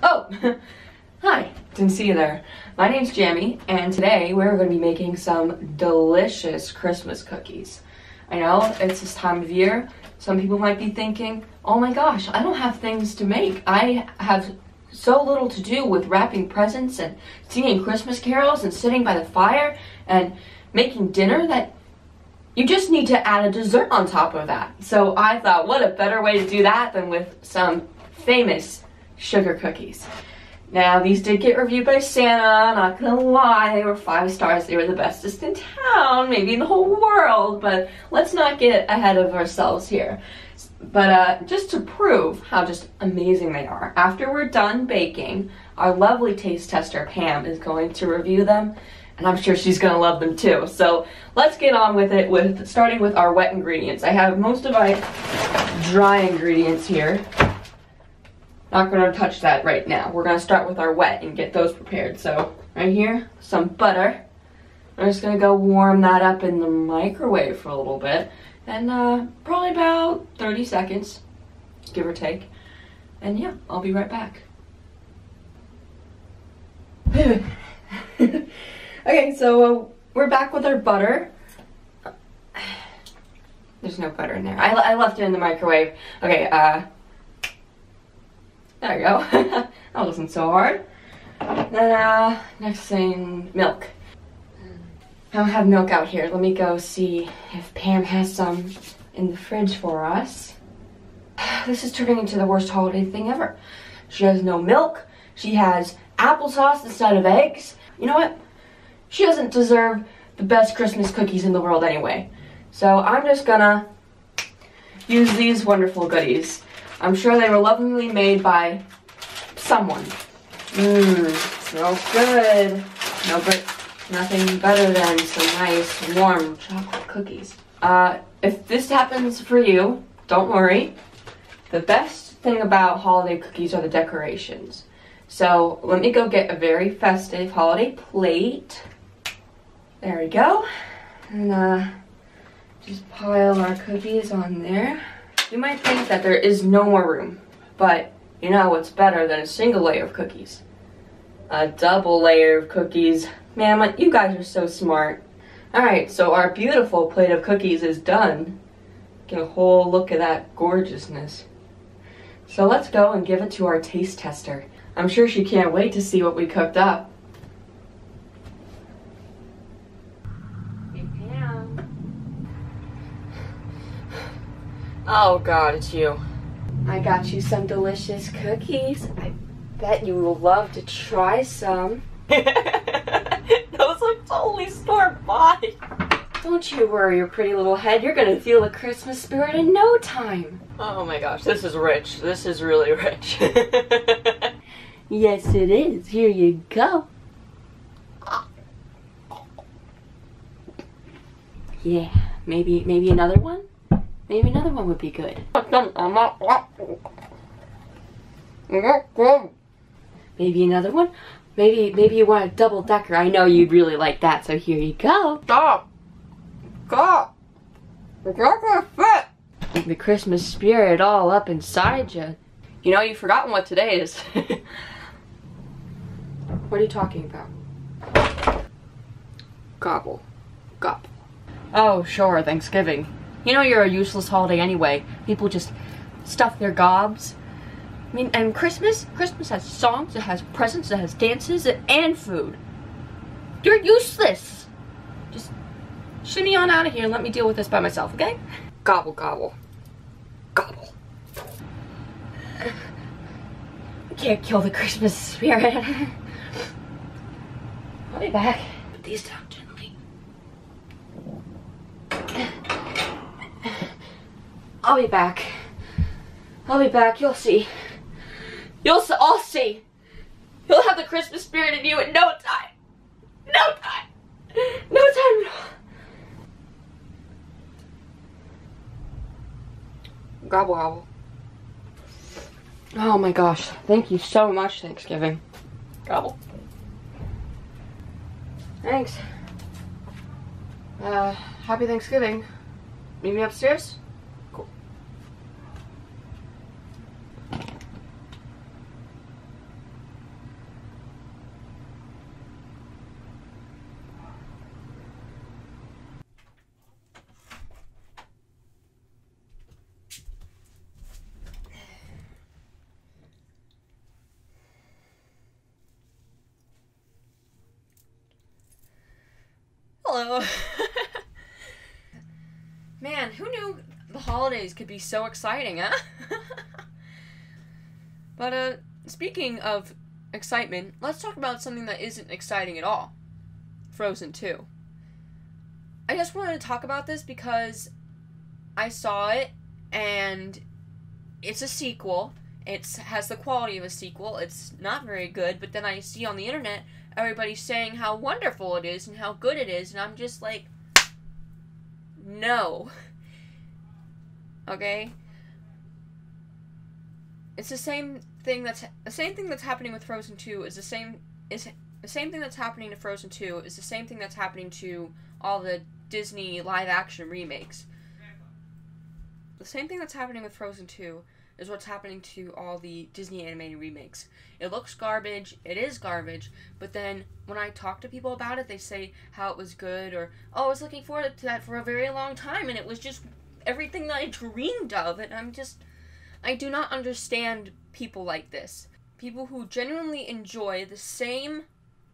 Oh, hi, didn't see you there. My name's Jamie, and today we're going to be making some delicious Christmas cookies. I know, it's this time of year. Some people might be thinking, oh my gosh, I don't have things to make. I have so little to do with wrapping presents and singing Christmas carols and sitting by the fire and making dinner that you just need to add a dessert on top of that. So I thought, what a better way to do that than with some famous sugar cookies. Now, these did get reviewed by Santa, not gonna lie, they were 5 stars. They were the bestest in town, maybe in the whole world, but let's not get ahead of ourselves here. But just to prove how just amazing they are, after we're done baking, our lovely taste tester, Pam, is going to review them, and I'm sure she's gonna love them too. So let's get on with it, starting with our wet ingredients. I have most of my dry ingredients here. Not gonna touch that right now. We're gonna start with our wet and get those prepared. So right here, some butter. I'm just gonna go warm that up in the microwave for a little bit. And probably about 30 seconds, give or take. And yeah, I'll be right back. Okay, so we're back with our butter. There's no butter in there. I left it in the microwave. Okay, there we go. That wasn't so hard. Then, next thing, milk. I don't have milk out here. Let me go see if Pam has some in the fridge for us. This is turning into the worst holiday thing ever. She has no milk. She has applesauce instead of eggs. You know what? She doesn't deserve the best Christmas cookies in the world anyway. So I'm just gonna use these wonderful goodies. I'm sure they were lovingly made by someone. Smells good. No, but nothing better than some nice warm chocolate cookies. If this happens for you, don't worry. The best thing about holiday cookies are the decorations. So let me go get a very festive holiday plate. There we go. And just pile our cookies on there. You might think that there is no more room, but you know what's better than a single layer of cookies? A double layer of cookies. Man, you guys are so smart. Alright, so our beautiful plate of cookies is done. Get a whole look at that gorgeousness. So let's go and give it to our taste tester. I'm sure she can't wait to see what we cooked up. Oh God, it's you. I got you some delicious cookies. I bet you will love to try some. Those look totally store-bought. Don't you worry your pretty little head. You're gonna feel the Christmas spirit in no time. Oh my gosh, this is rich. This is really rich. Yes, it is. Here you go. Yeah, maybe another one? Maybe another one would be good. Maybe another one? Maybe you want a double decker. I know you'd really like that, so here you go. Stop! Stop! It's not gonna fit! The Christmas spirit all up inside you. You know, you've forgotten what today is. What are you talking about? Gobble. Gobble. Oh, sure, Thanksgiving. You know you're a useless holiday anyway. People just stuff their gobs. I mean, and Christmas has songs, it has presents, it has dances, and food. You're useless. Just shimmy on out of here and let me deal with this by myself, okay? Gobble, gobble. Gobble. Can't kill the Christmas spirit. I'll be back. Put these down gently. I'll be back. I'll be back. You'll see. You'll all see. You'll have the Christmas spirit in you in no time. No time. No time at all. Gobble, gobble. Oh my gosh. Thank you so much, Thanksgiving. Gobble. Thanks. Happy Thanksgiving. Meet me upstairs? Cool. follow. Man, who knew the holidays could be so exciting, huh? But, speaking of excitement, let's talk about something that isn't exciting at all. Frozen 2. I just wanted to talk about this because I saw it, and it's a sequel. It has the quality of a sequel. It's not very good, but then I see on the internet everybody saying how wonderful it is and how good it is, and I'm just like, no. Okay? It's the same thing that's happening with Frozen 2 is the same thing that's happening to Frozen 2 is the same thing that's happening to all the Disney live action remakes. The same thing that's happening with Frozen 2 is what's happening to all the Disney animated remakes. It looks garbage, it is garbage, but then when I talk to people about it, they say how it was good, or, oh, I was looking forward to that for a very long time, and it was just everything that I dreamed of, and I do not understand people like this. People who genuinely enjoy the same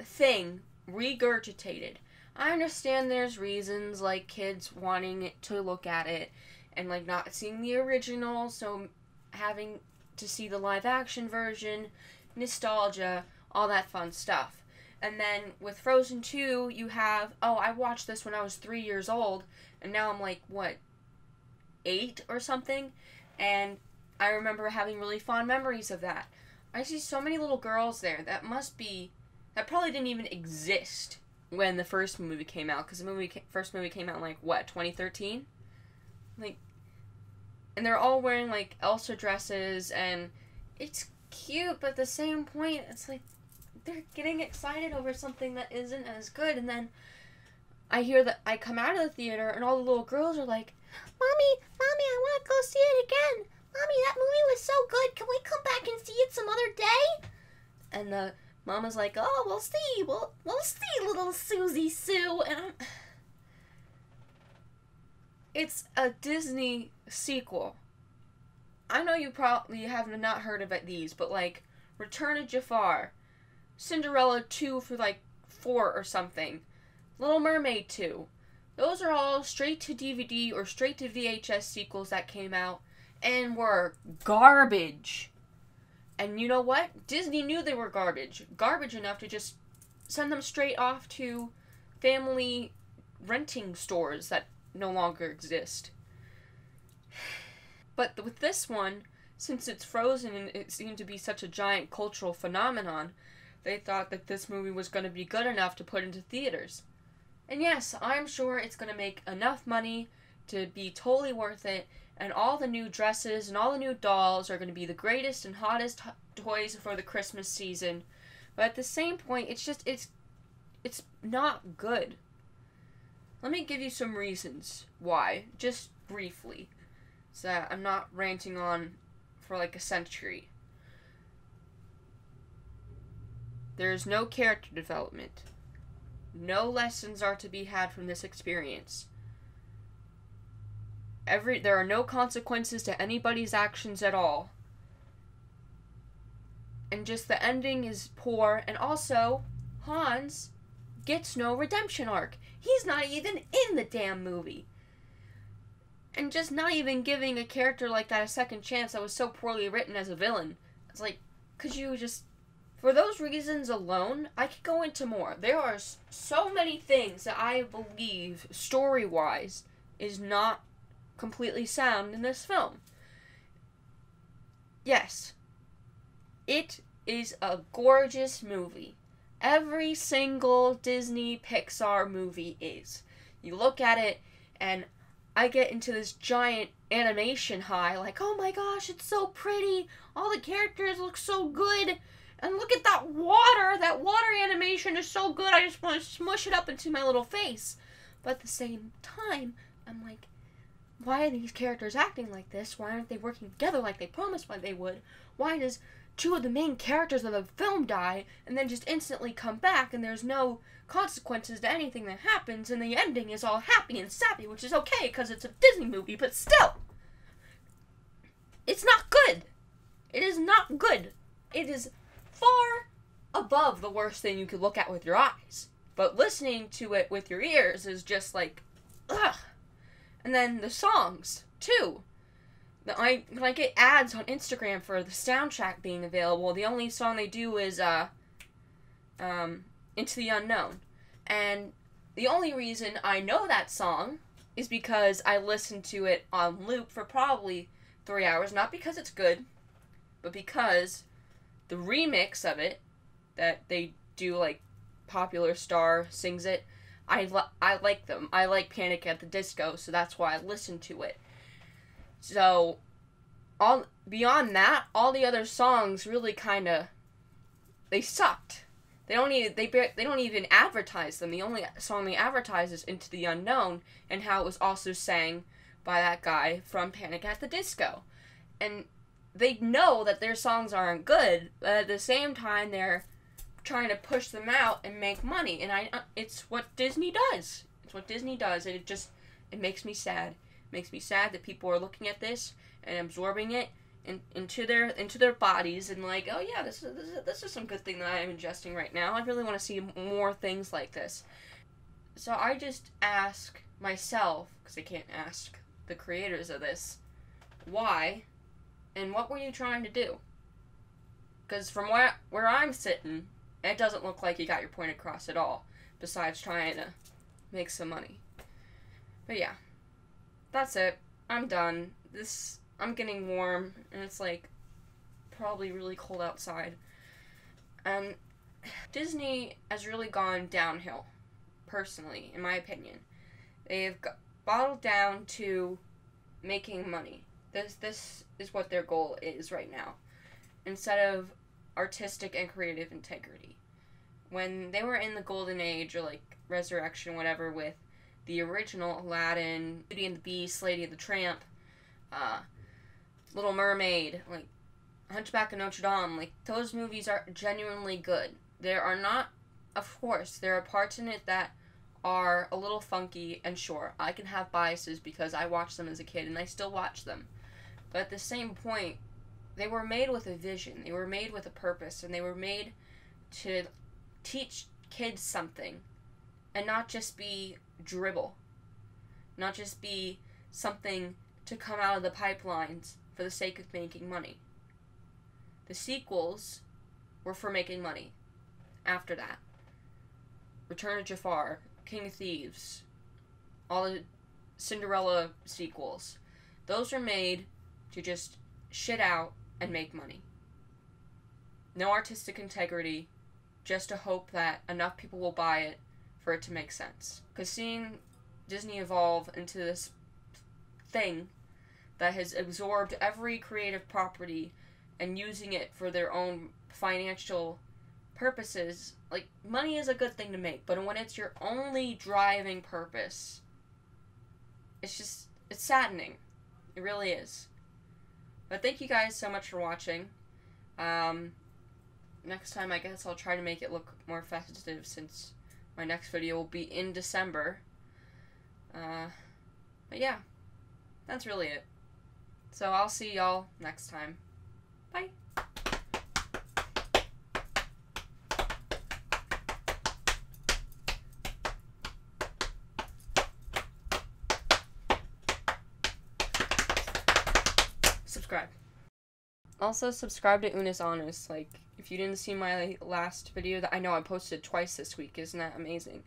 thing regurgitated. I understand there's reasons, like kids wanting to look at it, and like not seeing the original, so having to see the live action version, nostalgia, all that fun stuff. And then with Frozen 2, you have, oh, I watched this when I was 3 years old, and now I'm like, what, 8 or something? And I remember having really fond memories of that. I see so many little girls there that probably didn't even exist when the first movie came out, because the first movie came out in, like, what, 2013? Like, and they're all wearing, like, Elsa dresses, and it's cute, but at the same point, it's like, they're getting excited over something that isn't as good, and then I come out of the theater, and all the little girls are like, Mommy, I want to go see it again. Mommy, that movie was so good. Can we come back and see it some other day? And the mama's like, oh, we'll see. We'll see, little Susie Sue. And it's a Disney sequel. I know you probably have not heard of these, but like Return of Jafar, Cinderella 2 for like 4 or something, Little Mermaid 2. Those are all straight to DVD or straight to VHS sequels that came out and were garbage. And you know what? Disney knew they were garbage. Garbage enough to just send them straight off to family renting stores that no longer exist. But with this one, since it's Frozen and it seemed to be such a giant cultural phenomenon, they thought that this movie was going to be good enough to put into theaters. And yes, I'm sure it's going to make enough money to be totally worth it, and all the new dresses and all the new dolls are going to be the greatest and hottest toys for the Christmas season. But at the same point, it's not good. Let me give you some reasons why, just briefly, so that I'm not ranting on for like a century. There's no character development. No lessons are to be had from this experience. There are no consequences to anybody's actions at all. And just the ending is poor, and also, Hans gets no redemption arc. He's not even in the damn movie. And just not even giving a character like that a second chance that was so poorly written as a villain. It's like, could you just... For those reasons alone, I could go into more. There are so many things that I believe, story-wise, is not completely sound in this film. Yes, it is a gorgeous movie. Every single Disney Pixar movie is. You look at it, and I get into this giant animation high, like, oh my gosh, it's so pretty. All the characters look so good. And look at that water! That water animation is so good, I just want to smush it up into my little face. But at the same time, I'm like, why are these characters acting like this? Why aren't they working together like they promised they would? Why does 2 of the main characters of the film die and then just instantly come back and there's no consequences to anything that happens and the ending is all happy and sappy, which is okay because it's a Disney movie, but still, it's not good. It is not good. It is far above the worst thing you could look at with your eyes. But listening to it with your ears is just like, ugh. And then the songs, too. When I get ads on Instagram for the soundtrack being available, the only song they do is, Into the Unknown. And the only reason I know that song is because I listened to it on loop for probably 3 hours. Not because it's good, but because the remix of it that they do, like, Popular Star sings it, I like them. I like Panic at the Disco, so that's why I listen to it. So, beyond that, all the other songs really kind of, they sucked. They don't even advertise them. The only song they advertise is Into the Unknown, and how it was also sang by that guy from Panic at the Disco. And they know that their songs aren't good, but at the same time they're trying to push them out and make money. And it's what Disney does. It's what Disney does, and it makes me sad. It makes me sad that people are looking at this and absorbing it into their bodies and like, oh yeah, this is some good thing that I am ingesting right now. I really want to see more things like this. So I just ask myself, because I can't ask the creators of this, why, and what were you trying to do? Because from where I'm sitting, it doesn't look like you got your point across at all, besides trying to make some money. But yeah, that's it. I'm done. I'm getting warm, and it's like probably really cold outside. And Disney has really gone downhill, personally, in my opinion. They've bottled down to making money. This is what their goal is right now, instead of artistic and creative integrity. When they were in the golden age, or like resurrection, whatever, with the original Aladdin, Beauty and the Beast, Lady and the Tramp, Little Mermaid, like Hunchback of Notre Dame, like those movies are genuinely good. There are not, of course, there are parts in it that are a little funky, and sure, I can have biases because I watched them as a kid and I still watch them. But at the same point, they were made with a vision, they were made with a purpose, and they were made to teach kids something and not just be dribble, not just be something to come out of the pipelines for the sake of making money. The sequels were for making money. After that, Return of Jafar, King of Thieves, all the Cinderella sequels, those are made to just shit out and make money. No artistic integrity, just to hope that enough people will buy it for it to make sense. Because seeing Disney evolve into this thing that has absorbed every creative property and using it for their own financial purposes, like, money is a good thing to make, but when it's your only driving purpose, it's saddening. It really is. But thank you guys so much for watching. Next time, I guess I'll try to make it look more festive, since my next video will be in December. But yeah, that's really it. So I'll see y'all next time. Bye. Subscribe. Also, subscribe to Unis Honest. Like, if you didn't see my last video, that I know I posted twice this week, isn't that amazing?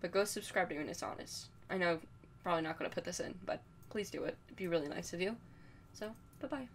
But go subscribe to Unis Honest. I know, probably not going to put this in, but please do it. It'd be really nice of you. So, bye-bye.